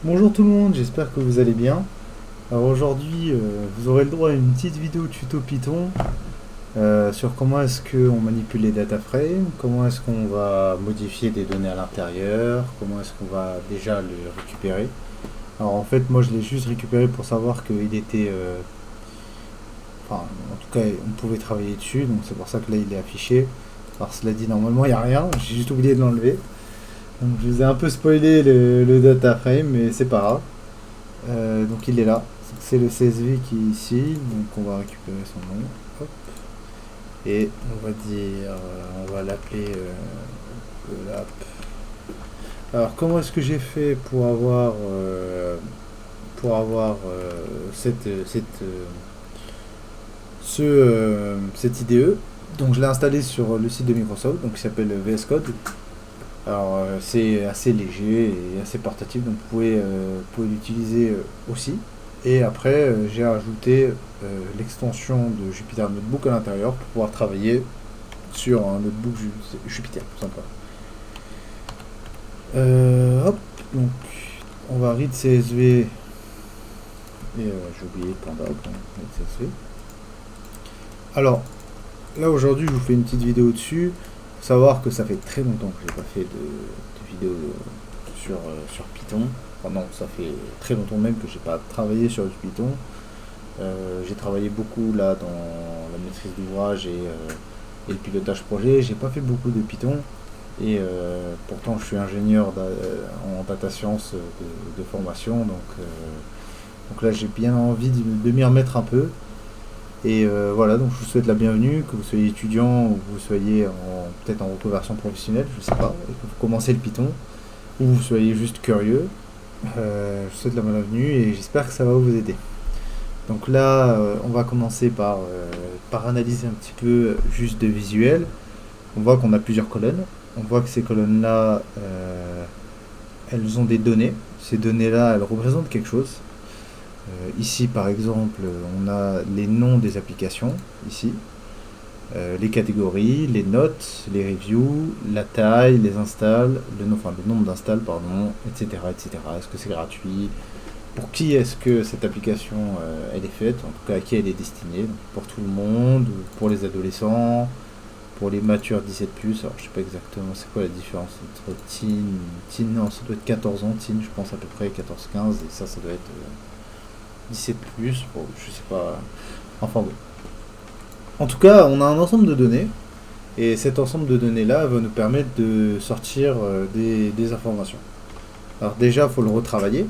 Bonjour tout le monde, j'espère que vous allez bien. Alors aujourd'hui, vous aurez le droit à une petite vidéo tuto Python sur comment est-ce qu'on manipule les data frames, comment est-ce qu'on va modifier des données à l'intérieur, comment est-ce qu'on va déjà le récupérer. Alors en fait, moi je l'ai juste récupéré pour savoir qu'il était... enfin, en tout cas, on pouvait travailler dessus, donc c'est pour ça que là il est affiché. Alors cela dit, normalement il n'y a rien, j'ai juste oublié de l'enlever. Donc je vous ai un peu spoilé le data frame, mais c'est pas grave. Donc il est là. C'est le CSV qui est ici. Donc on va récupérer son nom. Hop. Et on va dire, on va l'appeler l'app. Alors comment est-ce que j'ai fait pour avoir cette IDE. Donc je l'ai installé sur le site de Microsoft, donc qui s'appelle VS Code. Alors c'est assez léger et assez portatif, donc vous pouvez l'utiliser aussi. Et après j'ai ajouté l'extension de Jupyter Notebook à l'intérieur pour pouvoir travailler sur un notebook Jupyter, tout simplement. Hop, donc on va read CSV et j'ai oublié panda, donc read CSV. Alors là aujourd'hui je vous fais une petite vidéo dessus. Faut savoir que ça fait très longtemps que j'ai pas fait de vidéo sur Python. Enfin non, ça fait très longtemps même que j'ai pas travaillé sur du Python. J'ai travaillé beaucoup là dans la maîtrise d'ouvrage et le pilotage projet. J'ai pas fait beaucoup de Python et pourtant je suis ingénieur en data science de formation, donc là j'ai bien envie de m'y remettre un peu. Et voilà, donc je vous souhaite la bienvenue, que vous soyez étudiant ou que vous soyez peut-être en reconversion professionnelle, je sais pas, et que vous commencez le Python, ou vous soyez juste curieux. Je vous souhaite la bienvenue et j'espère que ça va vous aider. Donc là, on va commencer par analyser un petit peu juste de visuel. On voit qu'on a plusieurs colonnes. On voit que ces colonnes-là, elles ont des données. Ces données-là, elles représentent quelque chose. Ici, par exemple, on a les noms des applications, ici, les catégories, les notes, les reviews, la taille, les installs, le nombre d'installs, pardon, etc., etc. Est-ce que c'est gratuit? Pour qui est-ce que cette application elle est faite? En tout cas, à qui elle est destinée? Donc, pour tout le monde, pour les adolescents, pour les matures 17+. Alors, je sais pas exactement c'est quoi la différence entre teen, non, ça doit être 14 ans, teen, je pense à peu près 14-15, et ça doit être 17+, bon, je sais pas. Enfin bon. En tout cas, on a un ensemble de données, et cet ensemble de données-là va nous permettre de sortir des informations. Alors déjà, il faut le retravailler,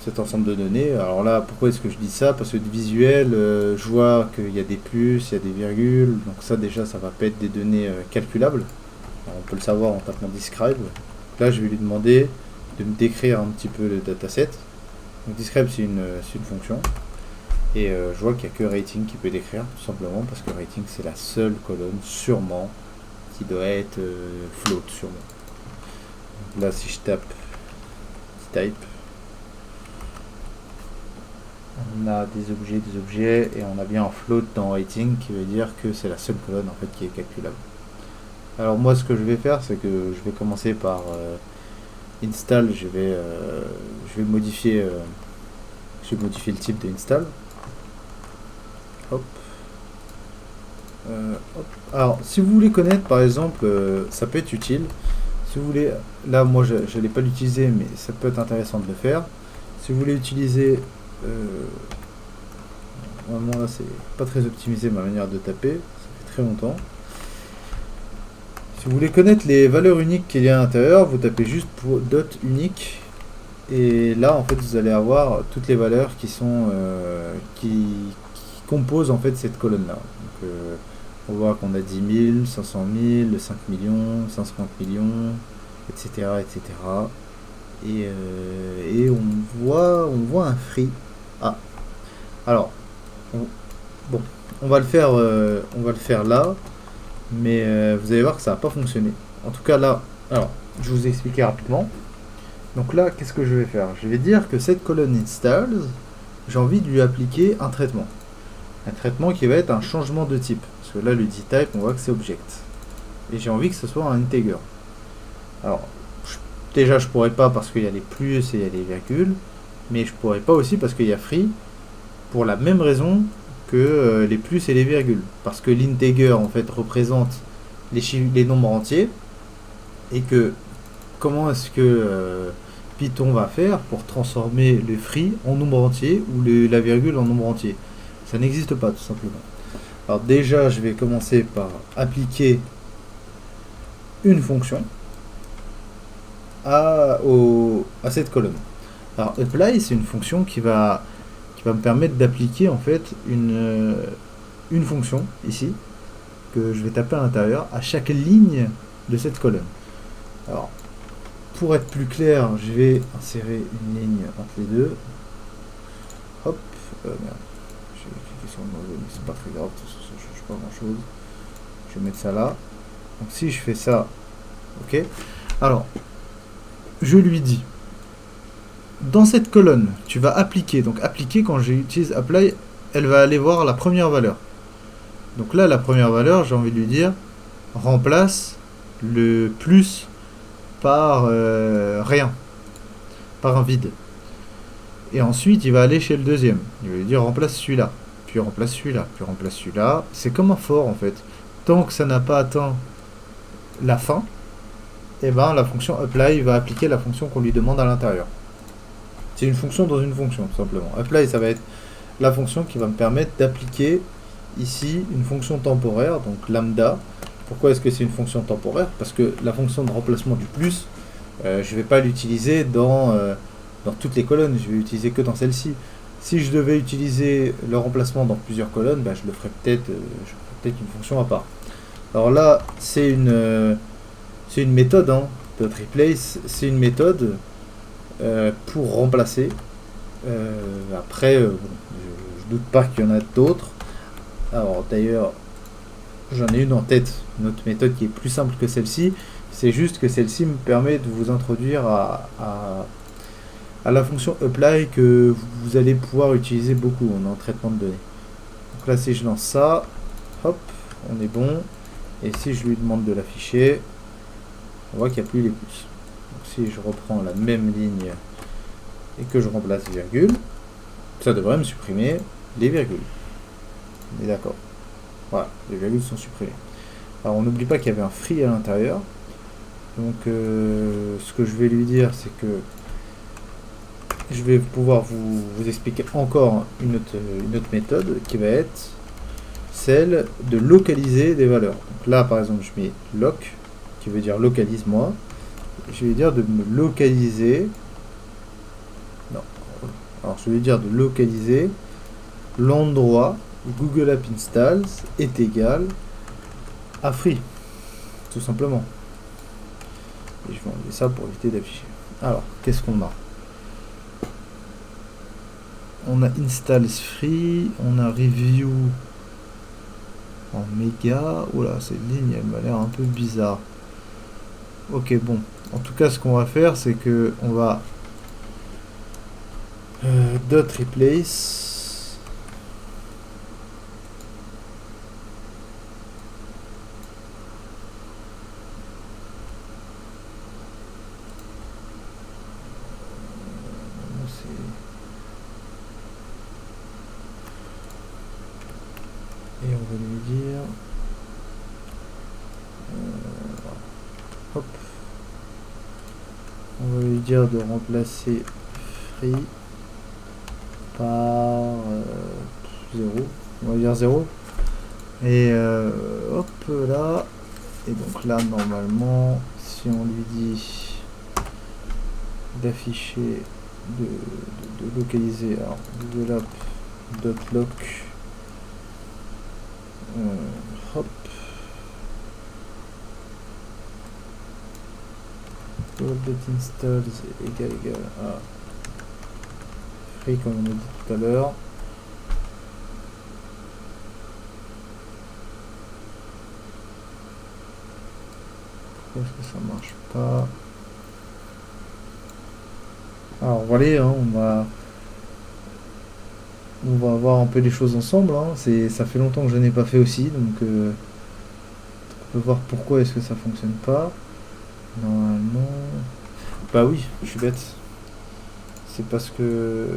cet ensemble de données. Alors là, pourquoi est-ce que je dis ça? Parce que de visuel, je vois qu'il y a des plus, il y a des virgules, donc ça déjà, ça va pas être des données calculables. Alors, on peut le savoir en tapant describe. Là, je vais lui demander de me décrire un petit peu le dataset. Donc describe, c'est une fonction. Et je vois qu'il n'y a que rating qui peut décrire, tout simplement, parce que rating, c'est la seule colonne, sûrement, qui doit être float, sûrement. Donc là, si je tape type, on a des objets, et on a bien un float dans rating, qui veut dire que c'est la seule colonne, en fait, qui est calculable. Alors moi, ce que je vais faire, c'est que je vais commencer par install, je vais modifier le type de install. Hop. Hop. Alors, si vous voulez connaître, par exemple, ça peut être utile. Si vous voulez, là, moi, je n'allais pas l'utiliser, mais ça peut être intéressant de le faire. Si vous voulez utiliser, vraiment là, c'est pas très optimisé ma manière de taper, ça fait très longtemps. Si vous voulez connaître les valeurs uniques qu'il y a à l'intérieur, vous tapez juste pour dot unique. Et là, en fait, vous allez avoir toutes les valeurs qui composent en fait cette colonne-là. Donc, on voit qu'on a 10 000, 500 000, 5 millions, 150 millions, etc., etc. Et on voit un free. Ah, alors, on- bon, on va le faire là, mais vous allez voir que ça va pas fonctionner. En tout cas là, alors, je vais vous expliquer rapidement. Donc là, qu'est-ce que je vais faire? Je vais dire que cette colonne installs, j'ai envie de lui appliquer un traitement. Un traitement qui va être un changement de type. Parce que là, le type, on voit que c'est object. Et j'ai envie que ce soit un integer. Alors, déjà je pourrais pas parce qu'il y a les plus et il y a les virgules, mais je pourrais pas aussi parce qu'il y a free, pour la même raison que les plus et les virgules. Parce que l'integer en fait représente les nombres entiers, et que comment est-ce que Python va faire pour transformer le free en nombre entier ou la virgule en nombre entier? Ça n'existe pas tout simplement. Alors déjà je vais commencer par appliquer une fonction à cette colonne. Alors apply, c'est une fonction qui va me permettre d'appliquer en fait une fonction ici que je vais taper à l'intérieur à chaque ligne de cette colonne. Alors pour être plus clair, je vais insérer une ligne entre les deux. Hop, merde, j'ai cliqué sur le mauvais, mais c'est pas très grave, ça ne change pas grand chose. Je vais mettre ça là. Donc si je fais ça, ok. Alors, je lui dis, dans cette colonne, tu vas appliquer. Donc appliquer, quand j'utilise apply, elle va aller voir la première valeur. Donc là, la première valeur, j'ai envie de lui dire, remplace le plus par rien, par un vide. Et ensuite, il va aller chez le deuxième. Il va lui dire remplace celui-là, puis remplace celui-là, puis remplace celui-là. C'est comme un for en fait. Tant que ça n'a pas atteint la fin, et ben la fonction apply va appliquer la fonction qu'on lui demande à l'intérieur. C'est une fonction dans une fonction, tout simplement. Apply, ça va être la fonction qui va me permettre d'appliquer ici une fonction temporaire, donc lambda. Pourquoi est-ce que c'est une fonction temporaire? Parce que la fonction de remplacement du plus, je ne vais pas l'utiliser dans toutes les colonnes, je vais l'utiliser que dans celle-ci. Si je devais utiliser le remplacement dans plusieurs colonnes, bah, je le ferais peut-être une fonction à part. Alors là, c'est une méthode, hein, .replace, c'est une méthode pour remplacer. Après, bon, je doute pas qu'il y en a d'autres. Alors d'ailleurs, j'en ai une en tête, une autre méthode qui est plus simple que celle-ci. C'est juste que celle-ci me permet de vous introduire à la fonction apply que vous allez pouvoir utiliser beaucoup en traitement de données. Donc là, si je lance ça, hop, on est bon. Et si je lui demande de l'afficher, on voit qu'il n'y a plus les plus. Donc si je reprends la même ligne et que je remplace virgule, ça devrait me supprimer les virgules. On est d'accord. Voilà, les virgules sont supprimées. Alors on n'oublie pas qu'il y avait un free à l'intérieur. Donc ce que je vais lui dire, c'est que je vais pouvoir vous expliquer encore une autre méthode qui va être celle de localiser des valeurs. Donc là par exemple je mets loc, qui veut dire localise-moi. Je vais dire de me localiser. Non. Alors je vais dire de localiser l'endroit où Google App Installs est égal à free. Tout simplement. Et je vais enlever ça pour éviter d'afficher. Alors, qu'est-ce qu'on a? On a installs free, on a review en méga. Oula, cette ligne, elle m'a l'air un peu bizarre. Ok, bon. En tout cas, ce qu'on va faire, c'est que on va .replace. Et on va lui dire hop, on va lui dire de remplacer free par 0, on va dire 0, et hop là, et donc là normalement si on lui dit d'afficher de localiser, alors Google App .loc, hop, installs égal à free comme on a dit tout à l'heure. Pourquoi est-ce que ça marche pas? Alors voilà, hein, on va voir un peu les choses ensemble, hein. Ça fait longtemps que je n'ai pas fait aussi, donc on peut voir pourquoi est-ce que ça fonctionne pas. Normalement, Bah oui, je suis bête. C'est parce que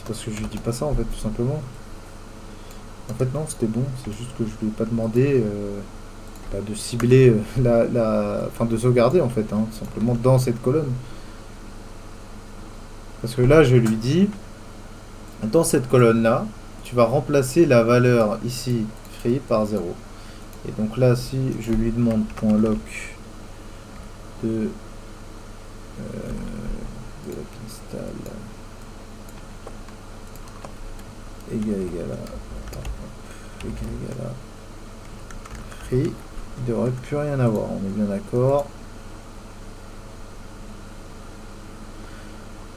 je lui dis pas ça en fait, tout simplement. En fait non, c'était bon, c'est juste que je lui ai pas demandé de cibler enfin de sauvegarder en fait, hein, tout simplement dans cette colonne. Parce que là je lui dis, dans cette colonne là, tu vas remplacer la valeur ici free par 0. Et donc là si je lui demande .lock de install égal à free, il devrait plus rien avoir, on est bien d'accord.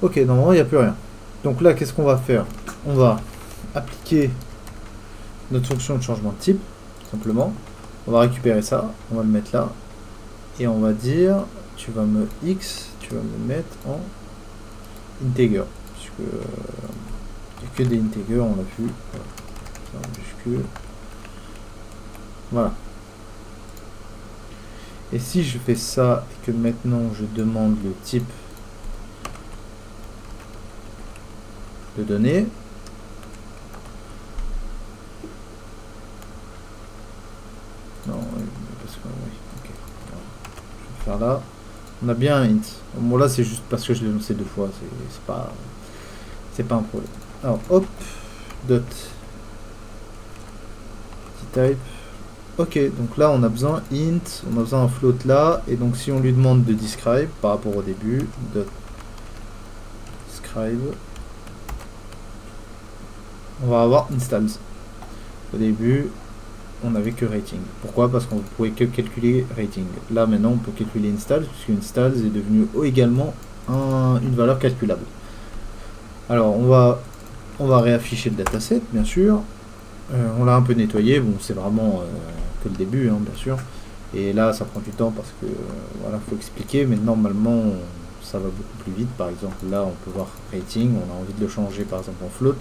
Ok, normalement il n'y a plus rien. Donc là qu'est-ce qu'on va faire? On va appliquer notre fonction de changement de type, simplement. On va récupérer ça, on va le mettre là, et on va dire tu vas me mettre en integer, puisque il n'y a que des integers, on l'a vu. Voilà. Majuscule. Voilà. Et si je fais ça et que maintenant je demande le type de données, non, parce que oui, ok. Voilà. Je vais faire là. On a bien un int. Bon là c'est juste parce que je l'ai lancé 2 fois, c'est pas un problème. Alors hop, dot type. Ok, donc là on a besoin int, on a besoin d'un float là, et donc si on lui demande de describe par rapport au début, dot describe, on va avoir installs. Au début, on n'avait que rating. Pourquoi? Parce qu'on ne pouvait que calculer rating. Là maintenant on peut calculer installs, puisque installs est devenu également une valeur calculable. Alors on va réafficher le dataset, bien sûr. On l'a un peu nettoyé, bon c'est vraiment que le début, hein, bien sûr. Et là ça prend du temps parce que voilà, faut expliquer, mais normalement ça va beaucoup plus vite. Par exemple là on peut voir rating, on a envie de le changer par exemple en float.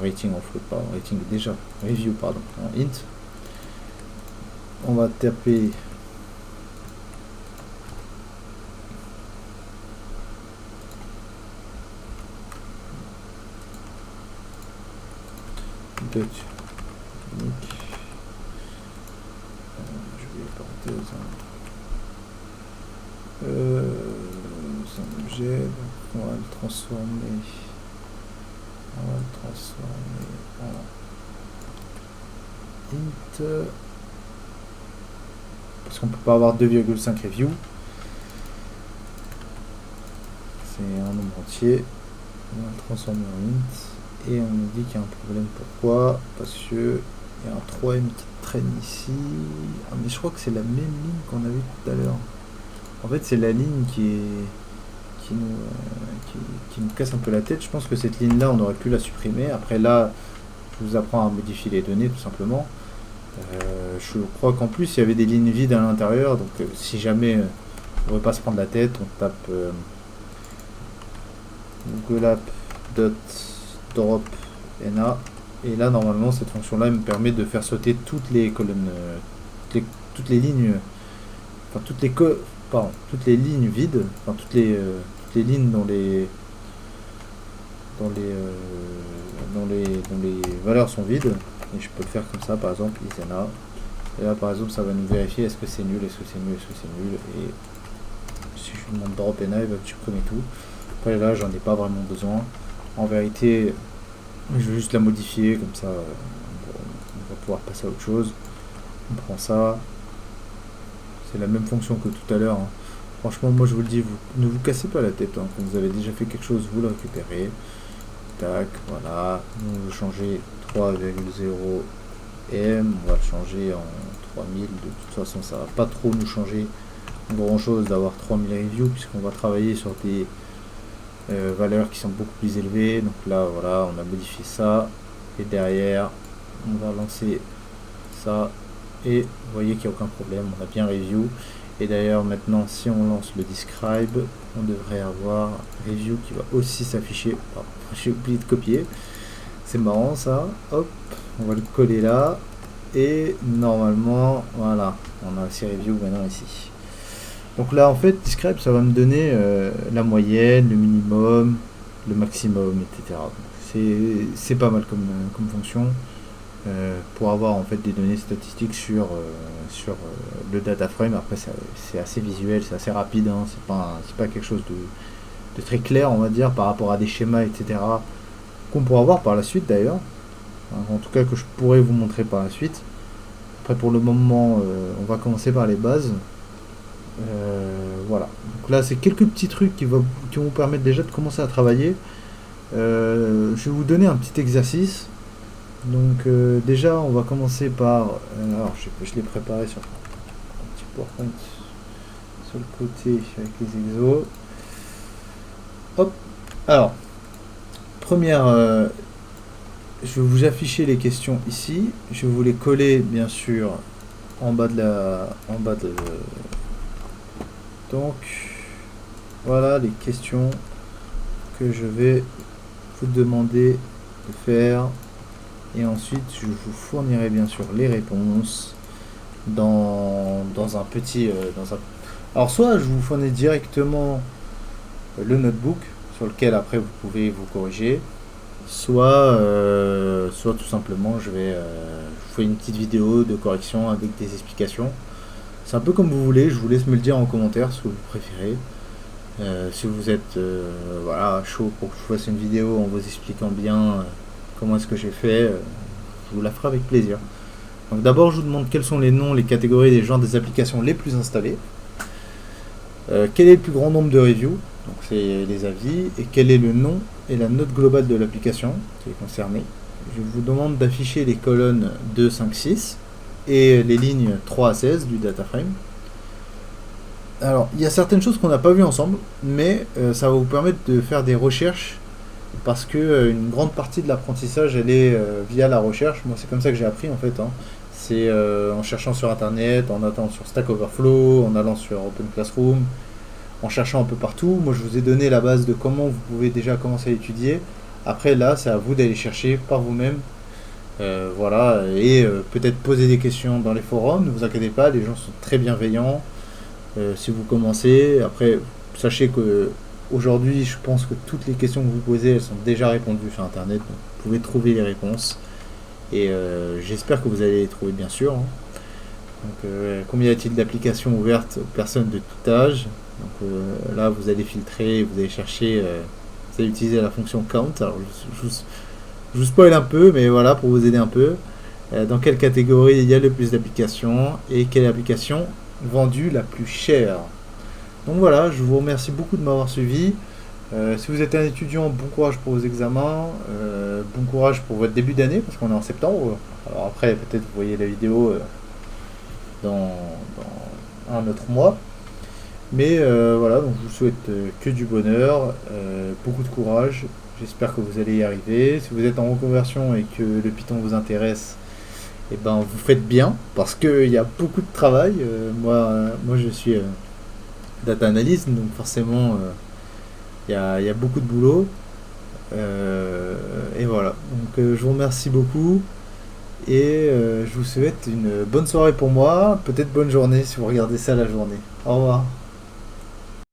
Rating en float, pardon, rating déjà, review pardon, en int. On va taper dot unique. Je vais parenthèse. C'est un objet, donc on va le transformer. En int. Parce qu'on peut pas avoir 2,5 review. C'est un nombre entier. On va le transformer en int. Et on nous dit qu'il y a un problème. Pourquoi? Parce que il y a un 3M qui traîne ici. Ah, mais je crois que c'est la même ligne qu'on a vu tout à l'heure. En fait, c'est la ligne qui nous casse un peu la tête. Je pense que cette ligne-là, on aurait pu la supprimer. Après, là, je vous apprends à modifier les données, tout simplement. Je crois qu'en plus, il y avait des lignes vides à l'intérieur. Donc, si jamais on ne veut pas se prendre la tête, on tape Google App .drop na. Et là, normalement, cette fonction-là me permet de faire sauter toutes les colonnes, toutes les lignes, enfin toutes les lignes vides, enfin toutes les lignes dont les valeurs sont vides. Et je peux le faire comme ça, par exemple, isena. Et là, par exemple, ça va nous vérifier est-ce que c'est nul, est-ce que c'est nul, est-ce que c'est nul. Et si je lui demande drop na, il va me supprimer tout. Après là, j'en ai pas vraiment besoin. En vérité, je vais juste la modifier, comme ça on va pouvoir passer à autre chose. On prend ça. C'est la même fonction que tout à l'heure. Hein. Franchement, moi je vous le dis, ne vous cassez pas la tête. Hein. Quand vous avez déjà fait quelque chose, vous le récupérez. Tac, voilà. Nous, on veut changer 3,0 m. On va le changer en 3000. De toute façon, ça va pas trop nous changer grand chose d'avoir 3000 reviews, puisqu'on va travailler sur des valeurs qui sont beaucoup plus élevées. Donc là, voilà, on a modifié ça. Et derrière, on va lancer ça. Et vous voyez qu'il n'y a aucun problème, on a bien review. Et d'ailleurs maintenant si on lance le describe, on devrait avoir review qui va aussi s'afficher. J'ai oublié de copier, c'est marrant ça. Hop, on va le coller là. Et normalement, voilà, on a aussi review maintenant ici. Donc là, en fait, Describe, ça va me donner la moyenne, le minimum, le maximum, etc. C'est pas mal comme fonction pour avoir en fait des données statistiques sur le data frame. Après, c'est assez visuel, c'est assez rapide, hein. C'est pas quelque chose de très clair, on va dire, par rapport à des schémas, etc. qu'on pourra voir par la suite d'ailleurs. En tout cas, que je pourrais vous montrer par la suite. Après, pour le moment, on va commencer par les bases. Voilà. Donc là, c'est quelques petits trucs qui vont vous permettre déjà de commencer à travailler. Je vais vous donner un petit exercice. Donc déjà, on va commencer par... alors, je l'ai préparé sur un petit PowerPoint sur le côté avec les exos. Hop. Alors, première... je vais vous afficher les questions ici. Je vais vous les coller, bien sûr, en bas de... Donc, voilà les questions que je vais vous demander de faire. Et ensuite, je vous fournirai bien sûr les réponses dans un petit... Alors, soit je vous fournis directement le notebook sur lequel après vous pouvez vous corriger, soit tout simplement je vous fais une petite vidéo de correction avec des explications. C'est un peu comme vous voulez, je vous laisse me le dire en commentaire ce que vous préférez. Si vous êtes voilà, chaud pour que je vous fasse une vidéo en vous expliquant bien comment est-ce que j'ai fait, je vous la ferai avec plaisir. Donc d'abord je vous demande quels sont les noms, les catégories, les genres des applications les plus installées. Quel est le plus grand nombre de reviews, donc c'est les avis, et quel est le nom et la note globale de l'application qui est concernée. Je vous demande d'afficher les colonnes 2, 5, 6 et les lignes 3 à 16 du data frame. Alors, il y a certaines choses qu'on n'a pas vues ensemble, mais ça va vous permettre de faire des recherches parce que une grande partie de l'apprentissage, elle est via la recherche. Moi, c'est comme ça que j'ai appris en fait, hein. C'est en cherchant sur internet, en allant sur Stack Overflow, en allant sur Open Classroom, en cherchant un peu partout. Moi, je vous ai donné la base de comment vous pouvez déjà commencer à étudier. Après, là, c'est à vous d'aller chercher par vous-même. Voilà, et peut-être poser des questions dans les forums. Ne vous inquiétez pas, les gens sont très bienveillants. Si vous commencez, après, sachez que aujourd'hui, je pense que toutes les questions que vous posez, elles sont déjà répondues sur internet. Donc vous pouvez trouver les réponses. Et j'espère que vous allez les trouver, bien sûr, hein. Donc, combien y a-t-il d'applications ouvertes aux personnes de tout âge? Donc là, vous allez filtrer, vous allez chercher, vous allez utiliser la fonction count. Alors, je vous spoil un peu, mais voilà, pour vous aider un peu. Dans quelle catégorie il y a le plus d'applications et quelle application vendue la plus chère? Donc voilà, je vous remercie beaucoup de m'avoir suivi. Si vous êtes un étudiant, bon courage pour vos examens, bon courage pour votre début d'année, parce qu'on est en septembre. Alors après, peut-être vous voyez la vidéo dans un autre mois. Mais voilà, donc je vous souhaite que du bonheur, beaucoup de courage. J'espère que vous allez y arriver. Si vous êtes en reconversion et que le Python vous intéresse, et ben vous faites bien, parce qu'il y a beaucoup de travail. Moi je suis data analyst, donc forcément il y a beaucoup de boulot. Et voilà, donc je vous remercie beaucoup. Et je vous souhaite une bonne soirée pour moi, peut-être bonne journée si vous regardez ça la journée. Au revoir.